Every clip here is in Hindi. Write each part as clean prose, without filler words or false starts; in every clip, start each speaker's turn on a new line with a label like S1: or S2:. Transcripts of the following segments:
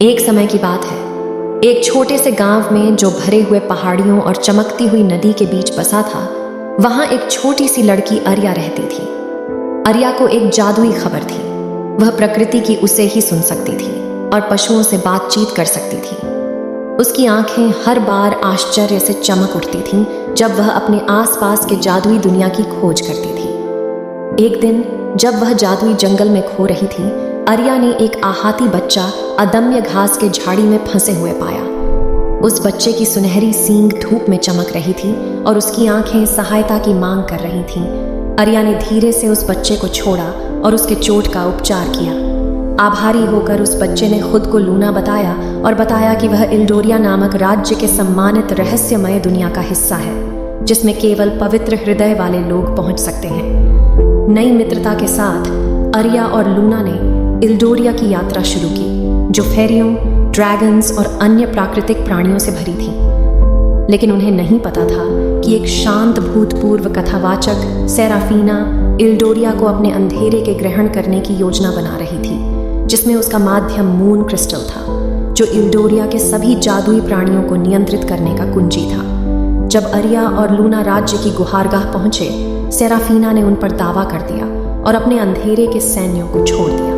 S1: एक समय की बात है। एक छोटे से गांव में जो भरे हुए पहाड़ियों और चमकती हुई नदी के बीच बसा था, वहां एक छोटी सी लड़की अर्या रहती थी। अर्या को एक जादुई खबर थी। वह प्रकृति की उसे ही सुन सकती थी और पशुओं से बातचीत कर सकती थी। उसकी आंखें हर बार आश्चर्य से चमक उठती थीं जब वह अपने आसपास के जादुई दुनिया की खोज करती थी। एक दिन जब वह जादुई जंगल में खो रही थी, अर्या ने एक आहाती बच्चा अदम्य घास के झाड़ी में फंसे हुए पाया। उस बच्चे की सुनहरी सींग धूप में चमक रही थी और उसकी आंखें सहायता की मांग कर रही थीं। अर्या ने धीरे से उस बच्चे को छोड़ा और उसके चोट का उपचार किया। आभारी होकर उस बच्चे ने खुद को लूना बताया और बताया कि वह इल्डोरिया नामक राज्य के सम्मानित रहस्यमय दुनिया का हिस्सा है, जिसमें केवल पवित्र हृदय वाले लोग पहुंच सकते हैं। नई मित्रता के साथ अर्या और लूना ने इल्डोरिया की यात्रा शुरू की, जो फेरियों, ड्रैगन्स और अन्य प्राकृतिक प्राणियों से भरी थी। लेकिन उन्हें नहीं पता था कि एक शांत भूतपूर्व कथावाचक सेराफीना इल्डोरिया को अपने अंधेरे के ग्रहण करने की योजना बना रही थी, जिसमें उसका माध्यम मून क्रिस्टल था, जो इल्डोरिया के सभी जादुई प्राणियों को नियंत्रित करने का कुंजी था। जब अर्या और लूना राज्य की गुहारगाह पहुंचे, सेराफीना ने उन पर दावा कर दिया और अपने अंधेरे के सैन्यों को छोड़ दिया।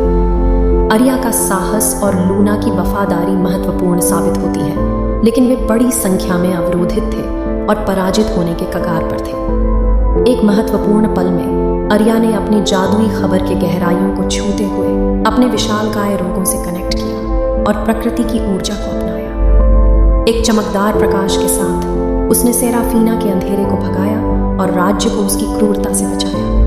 S1: अर्या का साहस और लूना की वफादारी महत्वपूर्ण साबित होती है, लेकिन वे बड़ी संख्या में अवरोधित थे और पराजित होने के कगार पर थे। एक महत्वपूर्ण पल में अर्या ने अपनी जादुई खबर के गहराइयों को छूते हुए अपने विशालकाय रोगों से कनेक्ट किया और प्रकृति की ऊर्जा को अपनाया। एक चमकदार प्रकाश के साथ उसने सेराफीना के अंधेरे को भगाया और राज्य को उसकी क्रूरता से बचाया।